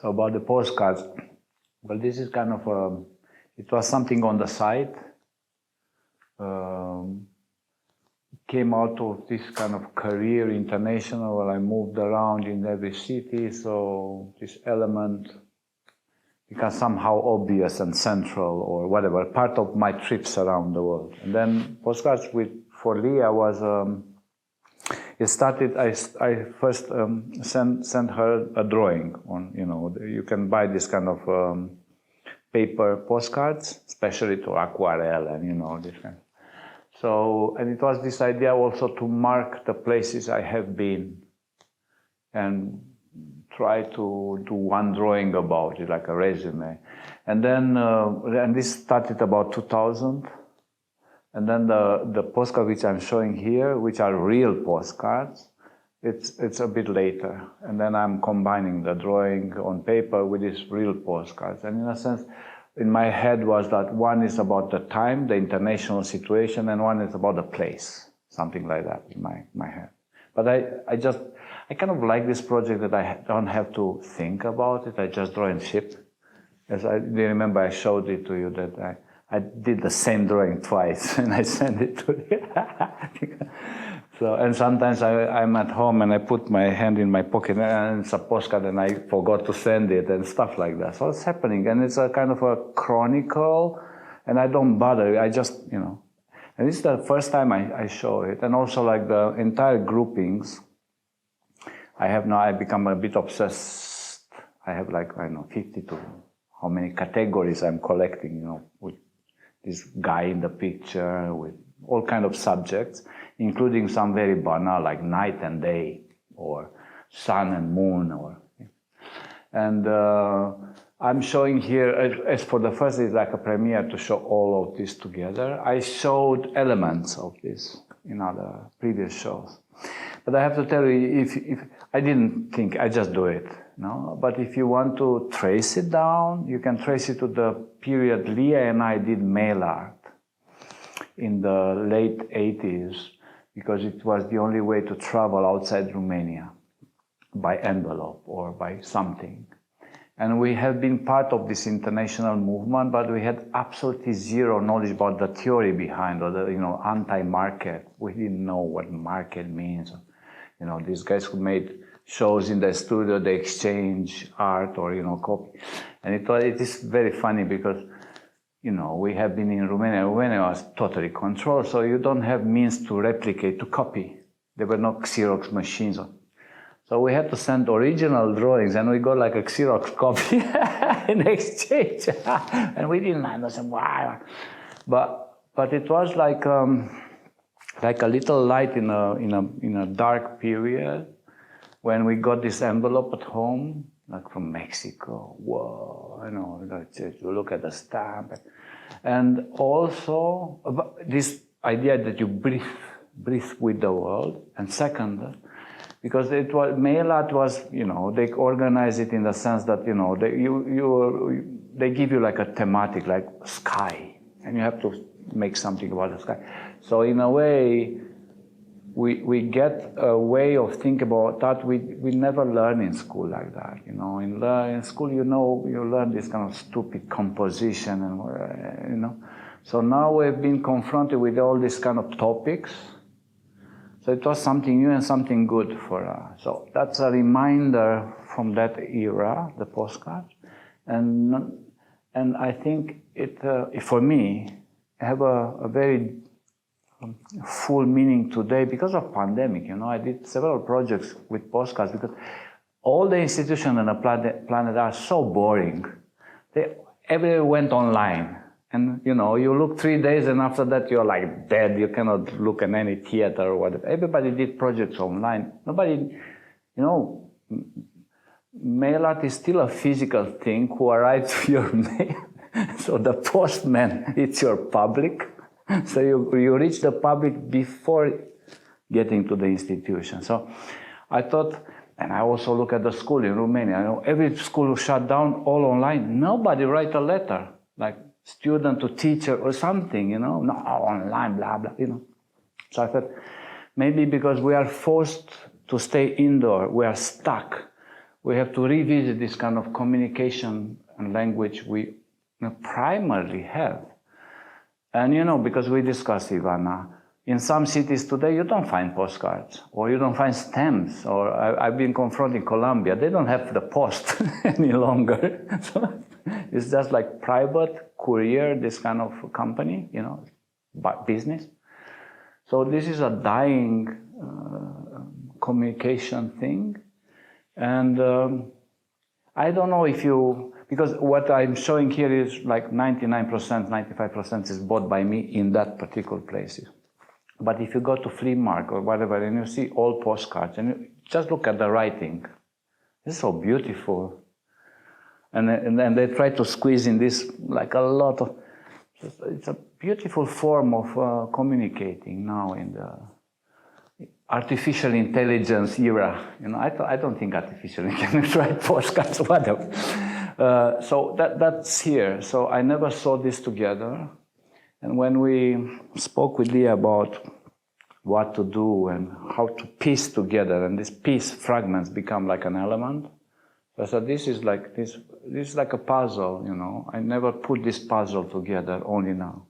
So about the postcards, well, this is kind of it was something on the side. Came out of this kind of career, international, where I moved around in every city, so this element becomes somehow obvious and central or whatever, part of my trips around the world. And then postcards for Lia was, it started, I first sent her a drawing on, you can buy this kind of paper postcards, especially to aquarelle and, this kind. So, and it was this idea also to mark the places I have been and try to do one drawing about it, like a resume. And then, and this started about 2000. And then the postcard which I'm showing here, which are real postcards, it's a bit later. And then I'm combining the drawing on paper with these real postcards. And in a sense, in my head was that one is about the time, the international situation, and one is about the place, something like that in my head. But I kind of like this project that I don't have to think about it. I just draw and ship. As I remember, I showed it to you that I did the same drawing twice and I sent it to you. So, and sometimes I'm at home and I put my hand in my pocket and it's a postcard and I forgot to send it and stuff like that. So it's happening, and it's a kind of a chronicle, and I don't bother. I just, and this is the first time I show it. And also like the entire groupings, I become a bit obsessed. I have like, 52, how many categories I'm collecting, with this guy in the picture, with all kind of subjects, including some very banal, like night and day, or sun and moon, and I'm showing here, as for the first, it's like a premiere to show all of this together. I showed elements of this in other previous shows. But I have to tell you, if I didn't think, I just do it, But if you want to trace it down, you can trace it to the period Lia and I did mail art in the late 80s, because it was the only way to travel outside Romania by envelope or by something. And we have been part of this international movement, but we had absolutely zero knowledge about the theory behind, or the, anti-market. We didn't know what market means. These guys who made shows in the studio, they exchange art or, copy. And it is very funny because, we have been in Romania. Romania was totally controlled, so you don't have means to replicate, to copy. There were no Xerox machines. So we had to send original drawings, and we got like a Xerox copy in exchange. And we didn't understand why. But it was like a little light in a dark period when we got this envelope at home, like from Mexico. Whoa, you look at the stamp. And also this idea that you breathe with the world. And second, because mail art was, they organize it in the sense that, they give you like a thematic, like sky, and you have to make something about the sky. So in a way, we get a way of thinking about that we never learn in school like that. In school, you learn this kind of stupid composition and, So now we've been confronted with all these kind of topics. So it was something new and something good for us. So that's a reminder from that era, the postcard. And I think it, for me, have a very full meaning today because of pandemic. I did several projects with postcards because all the institutions on the planet are so boring. Everyone went online. And, you look 3 days and after that you're like dead. You cannot look at any theater or whatever. Everybody did projects online. Nobody, mail art is still a physical thing who arrives to your mail. So the postman, it's your public. So you reach the public before getting to the institution. So I thought, and I also look at the school in Romania. Every school shut down, all online. Nobody write a letter, like student to teacher or something, no, online, blah, blah, So I thought, maybe because we are forced to stay indoor, we are stuck. we have to revisit this kind of communication and language we primarily have. And because we discussed, Ivana, in some cities today you don't find postcards, or you don't find stamps, or I've been confronting Colombia, they don't have the post any longer. So it's just like private courier, this kind of company, business. So this is a dying communication thing. And I don't know if because what I'm showing here is like 99%, 95% is bought by me in that particular places. But if you go to flea market or whatever, and you see all postcards, and you just look at the writing, it's so beautiful. And then they try to squeeze in this, like a lot of, it's a beautiful form of communicating now in the artificial intelligence era. I don't think artificial intelligence write postcards, whatever. So that's here. So I never saw this together. And when we spoke with Lia about what to do and how to piece together, and these piece fragments become like an element, I said, this is like a puzzle, I never put this puzzle together, only now.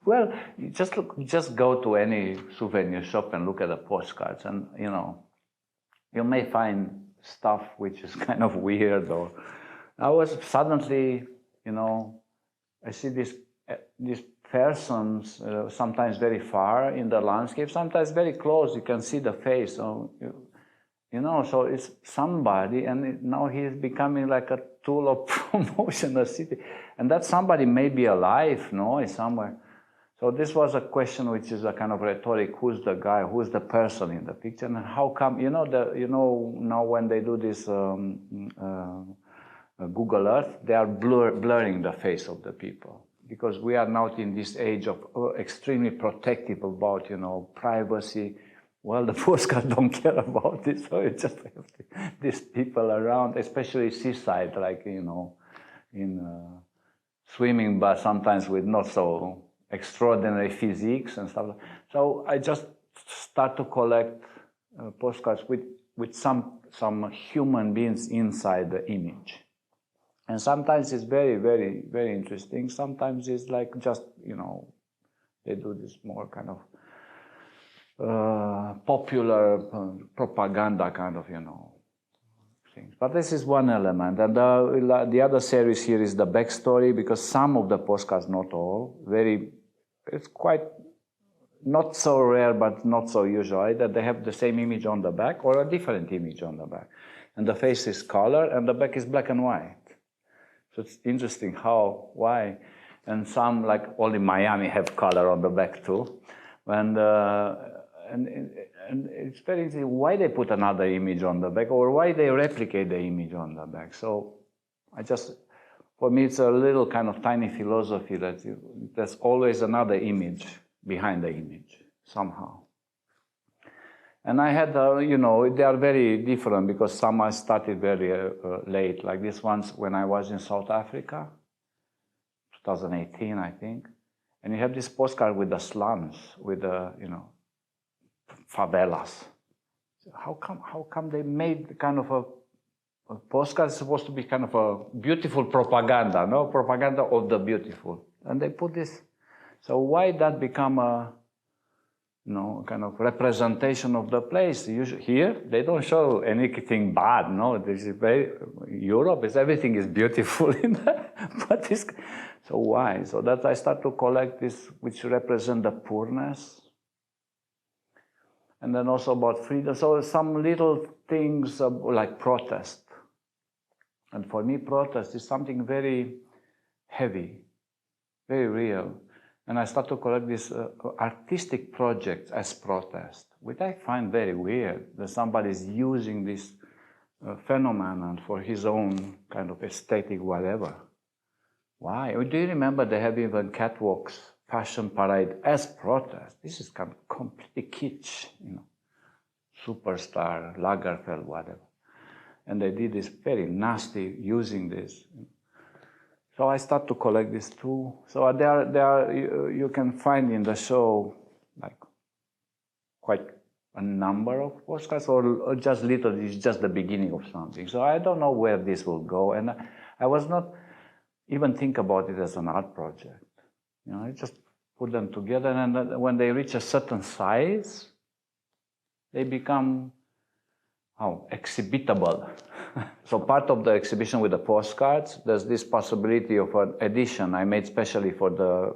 Well, just go to any souvenir shop and look at the postcards, and you may find stuff which is kind of weird, or I was suddenly, I see these persons, sometimes very far in the landscape, sometimes very close, you can see the face. So, so it's somebody, and now he is becoming like a tool of promotion of the city. And that somebody may be alive, somewhere. So this was a question which is a kind of rhetoric: who's the guy, who's the person in the picture, and how come? Now when they do this Google Earth, they are blurring the face of the people, because we are now in this age of extremely protective about, privacy. Well, the postcards don't care about it, so you just have these people around, especially seaside, like, in swimming, but sometimes with not so extraordinary physiques and stuff. So I just start to collect postcards with some human beings inside the image. And sometimes it's very, very, very interesting. Sometimes it's like just, they do this more kind of popular propaganda kind of, things. But this is one element. And the other series here is the backstory, because some of the postcards, not all, it's quite not so rare, but not so usual, that they have the same image on the back or a different image on the back. And the face is color and the back is black and white. So it's interesting why. And some, like only Miami, have color on the back too. And it's very easy why they put another image on the back, or why they replicate the image on the back. So for me, it's a little kind of tiny philosophy that there's always another image behind the image, somehow. And I had, they are very different, because some I started very late, like this ones when I was in South Africa, 2018, I think. And you have this postcard with the slums, with the, favelas. How come they made kind of a postcard? It's supposed to be kind of a beautiful propaganda, no? Propaganda of the beautiful. And they put this. So why that become a, kind of representation of the place? Usually here, they don't show anything bad, no? This is Europe, everything is beautiful in there. But so why? So that I start to collect this, which represent the poorness. And then also about freedom. So some little things like protest. And for me, protest is something very heavy, very real. And I start to collect these artistic projects as protest, which I find very weird, that somebody is using this phenomenon for his own kind of aesthetic whatever. Why? Do you remember they have even catwalks, fashion parade as protest? This is kind of completely kitsch, Superstar, Lagerfeld, whatever. And they did this very nasty using this. So I start to collect this too. So you can find in the show like quite a number of postcards, or just little, it's just the beginning of something. So I don't know where this will go, and I was not even think about it as an art project. You know, I just put them together, and when they reach a certain size, they become exhibitable. So part of the exhibition with the postcards, there's this possibility of an edition I made specially for the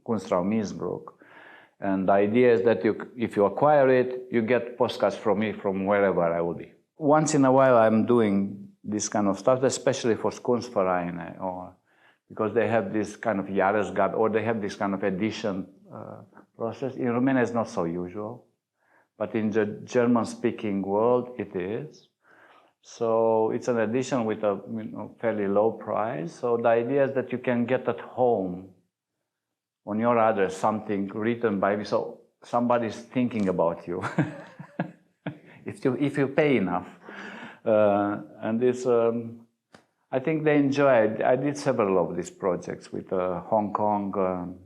KUNSTRAUM INNSBRUCK. And the idea is that if you acquire it, you get postcards from me from wherever I will be. Once in a while, I'm doing this kind of stuff, especially for Kunstvereine, or because they have this kind of Jarosch, or they have this kind of edition process. In Romania, it's not so usual, but in the German-speaking world, it is. So it's an edition with a fairly low price. So the idea is that you can get at home on your address something written by me, so somebody's thinking about you if you pay enough. And it's, I think they enjoy it. I did several of these projects with Hong Kong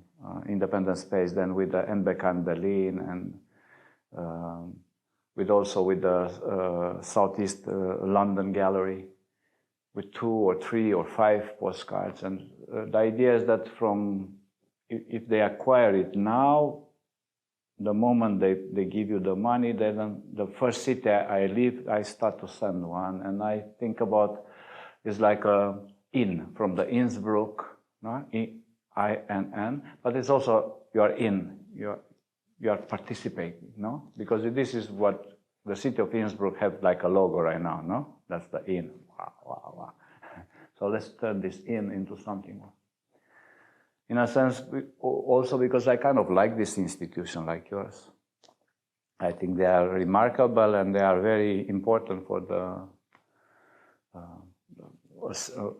Independent Space, then with the NBK in Berlin, and with the Southeast London Gallery, with 2 or 3 or 5 postcards. And the idea is that if they acquire it now, the moment they give you the money, then the first city I leave, I start to send one. And I think about, it's like a in, from the Innsbruck, no? I-N-N, but it's also, you are in, you are participating, no? Because this is what the city of Innsbruck have like a logo right now, no? That's the in, wow, wow, wow. So let's turn this in into something more. In a sense, also because I kind of like this institution like yours. I think they are remarkable and they are very important for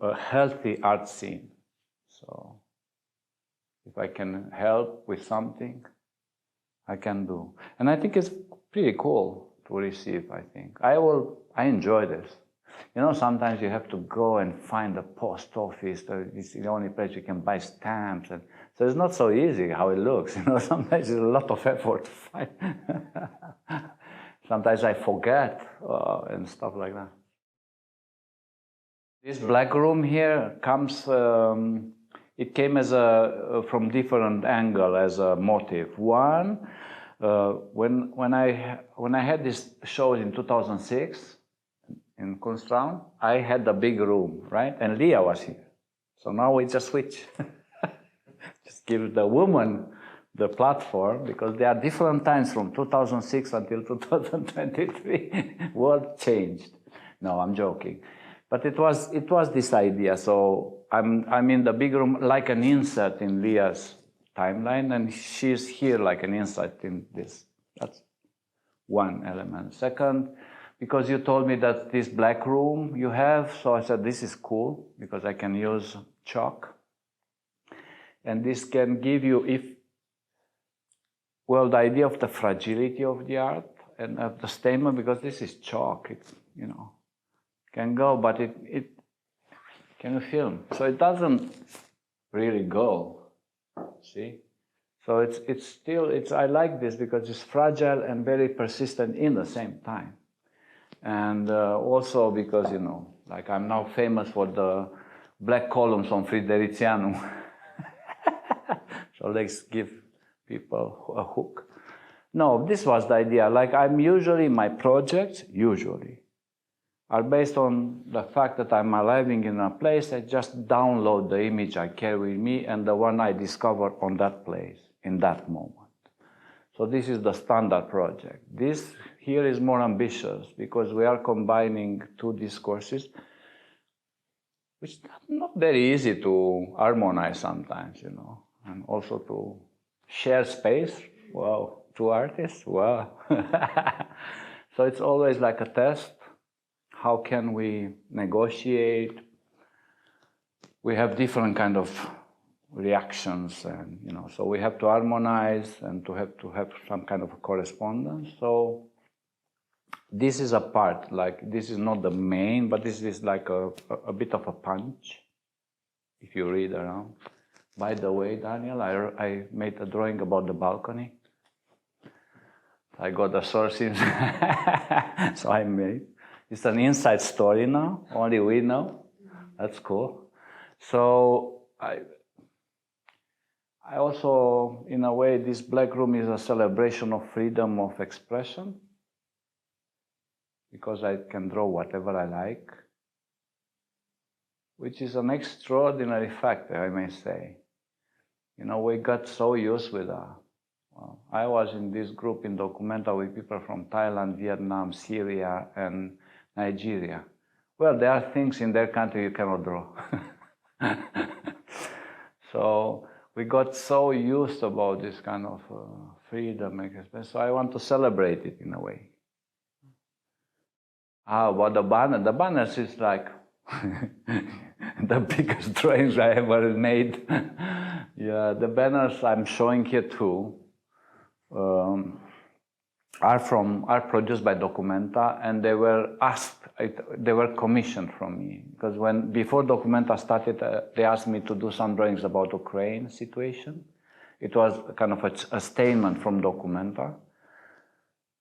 a healthy art scene. So if I can help with something, I can do. And I think it's pretty cool to receive, I think. I enjoy this. You know, sometimes you have to go and find a post office. It's the only place you can buy stamps. And so it's not so easy how it looks. You know, sometimes it's a lot of effort to find. Sometimes I forget and stuff like that. This black room here comes, it came as from different angle as a motive. One, when I had this show in 2006, in KUNSTRAUM, I had the big room, right? And Lia was here. So now we just switch. Just give the woman the platform, because there are different times from 2006 until 2023. World changed. No, I'm joking. But it was this idea. So I'm in the big room like an insert in Lia's timeline, and she's here like an insert in this. That's one element. Second, because you told me that this black room you have, so I said this is cool because I can use chalk. And this can give you, the idea of the fragility of the art and of the statement, because this is chalk, it, you know, can go, but it can you film? So it doesn't really go, see? So it's still, I like this because it's fragile and very persistent in the same time. And also because, you know, like I'm now famous for the black columns on Fridericianum. So let's give people a hook. No, this was the idea. Like I'm usually, my projects, are based on the fact that I'm arriving in a place. I just download the image I carry with me and the one I discover on that place, in that moment. So this is the standard project. This here is more ambitious because we are combining 2 discourses, which is not very easy to harmonize sometimes, you know, and also to share space. Wow, 2 artists, wow. So it's always like a test. How can we negotiate? We have different kind of reactions, and you know, so we have to harmonize and to have some kind of correspondence. So this is a part, like this is not the main, but this is like a bit of a punch if you read around. By the way, Daniel, I made a drawing about the balcony. I got the sources, so I made. It's an inside story now, only we know. That's cool. So I also, in a way, this black room is a celebration of freedom of expression, because I can draw whatever I like, which is an extraordinary factor, I may say. You know, we got so used with that. Well, I was in this group in Documenta with people from Thailand, Vietnam, Syria, and Nigeria. Well, there are things in their country you cannot draw. So we got so used about this kind of freedom, so I want to celebrate it in a way. About the banner, the banners is like the biggest drawings I ever made. Yeah, the banners I'm showing here too are produced by Documenta, and they were asked, they were commissioned from me, because before Documenta started, they asked me to do some drawings about Ukraine situation. It was kind of a statement from Documenta.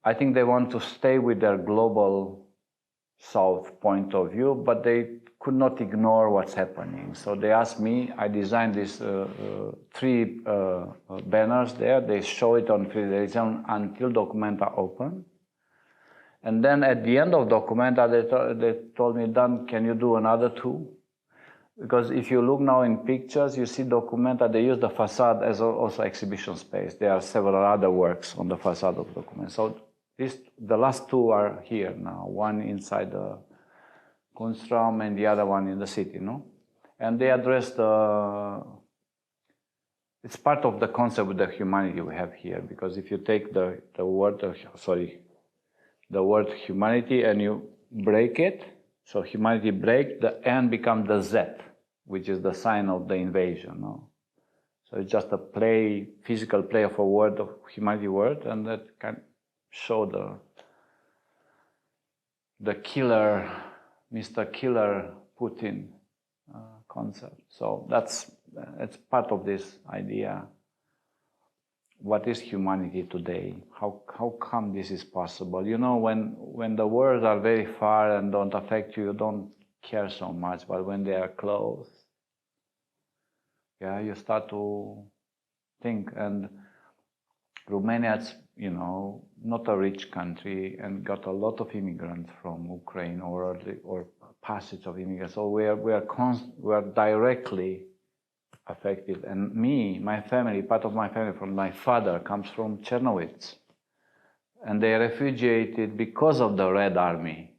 I think they want to stay with their global South point of view, but they could not ignore what's happening. So they asked me, I designed these 3 banners there. They show it on Federation until Documenta open. And then at the end of Documenta, they told me, Dan, can you do another 2? Because if you look now in pictures, you see Documenta, they use the facade as also exhibition space. There are several other works on the facade of Documenta. So the last 2 are here now, one inside the KUNSTRAUM and the other one in the city, no? And they address it's part of the concept of the humanity we have here, because if you take the word humanity and you break it, so humanity break, the N becomes the Z, which is the sign of the invasion, no? So it's just a play, physical play of a word, of humanity word, and that can show the killer, Mr. Killer Putin concept. So it's part of this idea. What is humanity today? How come this is possible? You know, when the words are very far and don't affect you, you don't care so much. But when they are close, yeah, you start to think. And Romania, you know, not a rich country, and got a lot of immigrants from Ukraine or passage of immigrants. So we are directly affected. And my family, part of my family from my father comes from Chernobyl, and they refugiated because of the Red Army.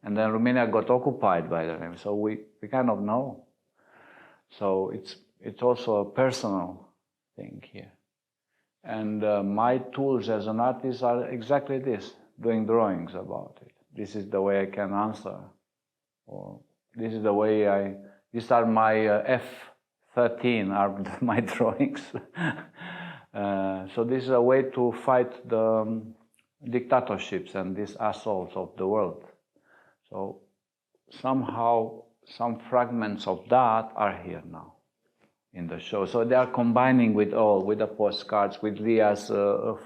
And then Romania got occupied by the Army. So we kind of know. So it's also a personal thing here. And my tools as an artist are exactly this, doing drawings about it. This is the way I can answer. Or this is the way these are my F-13 are my drawings. So this is a way to fight the dictatorships and these assaults of the world. So somehow some fragments of that are here now in the show. So they are combining with the postcards, with Lia's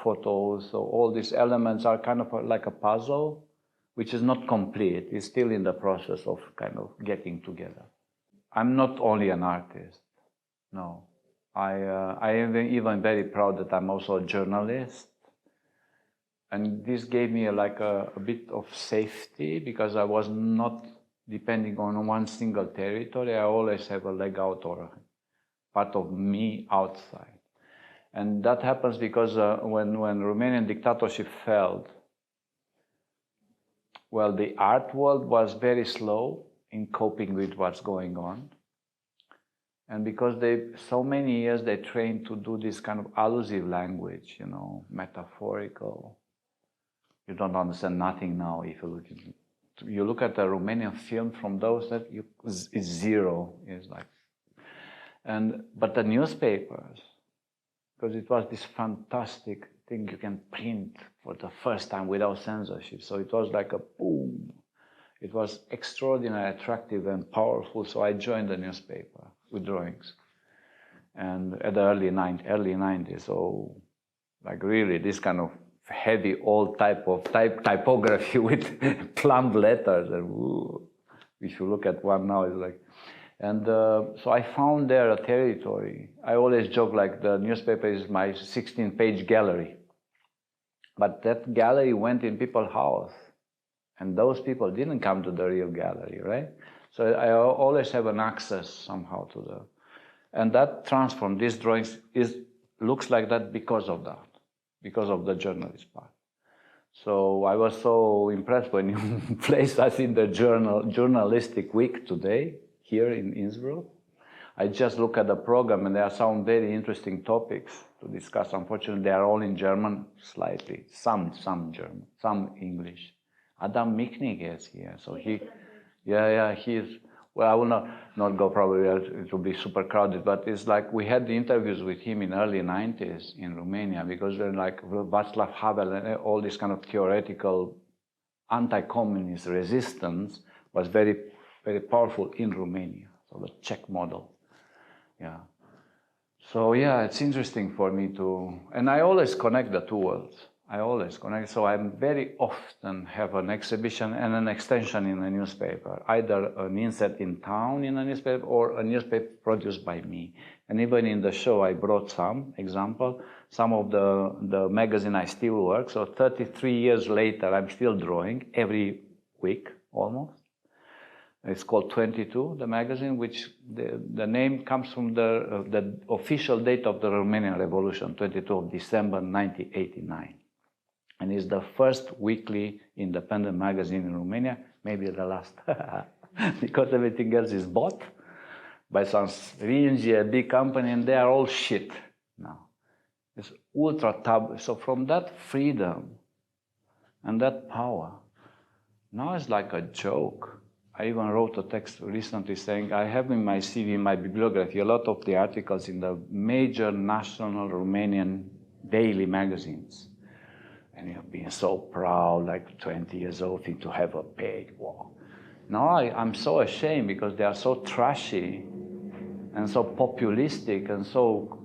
photos. So all these elements are kind of like a puzzle, which is not complete. It's still in the process of kind of getting together. I'm not only an artist, no. I am even very proud that I'm also a journalist. And this gave me a bit of safety, because I was not depending on one single territory. I always have a leg out or part of me outside. And that happens because when Romanian dictatorship failed, well, the art world was very slow in coping with what's going on. And because so many years they trained to do this kind of allusive language, you know, metaphorical. You don't understand nothing now if you look at a Romanian film from those that it's zero. It's like, but the newspapers, because it was this fantastic thing you can print for the first time without censorship. So it was like a boom. It was extraordinarily attractive and powerful. So I joined the newspaper with drawings, and at the early 90s. So like really this kind of heavy old type of typography with plumb letters. And if you look at one now, it's like, and so I found there a territory. I always joke like the newspaper is my 16-page gallery. But that gallery went in people's house. And those people didn't come to the real gallery, right? So I always have an access somehow to the... And that transformed, these drawings looks like that because of that, because of the journalist part. So I was so impressed when you placed us in the journalistic week today, here in Innsbruck. I just look at the program and there are some very interesting topics to discuss. Unfortunately, they are all in German, slightly. Some German, some English. Adam Michnik is here, so he is, well, I will not go, probably it will be super crowded, but it's like we had the interviews with him in early 90s in Romania, because they're like Václav Havel and all this kind of theoretical anti-communist resistance was very, very powerful in Romania, so the Czech model, yeah. So yeah, it's interesting for me to, and I always connect the two worlds. I always connect, so I very often have an exhibition and an extension in a newspaper, either an inset in town in a newspaper or a newspaper produced by me. And even in the show I brought some example, some of the magazine I still work, so 33 years later I'm still drawing every week almost. It's called 22, the magazine, which the name comes from the official date of the Romanian Revolution, 22 of December 1989. And it's the first weekly independent magazine in Romania, maybe the last, because everything else is bought by some a big company, and they are all shit now. It's ultra tab. So from that freedom and that power, now it's like a joke. I even wrote a text recently saying I have in my CV, in my bibliography, a lot of the articles in the major national Romanian daily magazines. And you've been so proud, like 20 years old, to have a page. Wow. Now I'm so ashamed because they are so trashy and so populistic and so...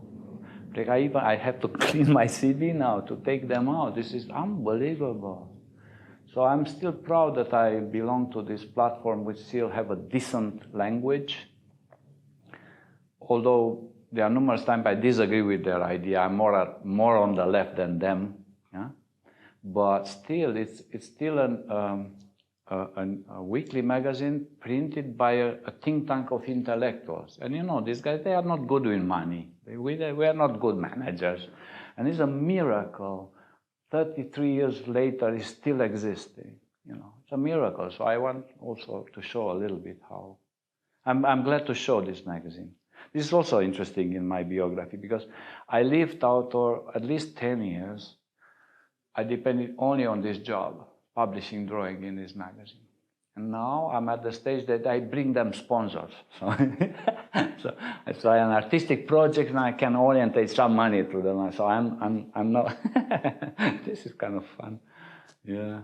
Like I have to clean my CV now to take them out. This is unbelievable. So I'm still proud that I belong to this platform which still have a decent language. Although there are numerous times I disagree with their idea. I'm more on the left than them. Yeah? But still, it's still a weekly magazine printed by a think tank of intellectuals. And you know, these guys, they are not good with money. We are not good managers. And it's a miracle. 33 years later, it's still existing. You know, it's a miracle. So I want also to show a little bit how. I'm glad to show this magazine. This is also interesting in my biography because I lived out for at least 10 years. I depended only on this job, publishing drawing in this magazine. And now I'm at the stage that I bring them sponsors. So, so an artistic project and I can orientate some money to them. So I'm not, this is kind of fun. Yeah.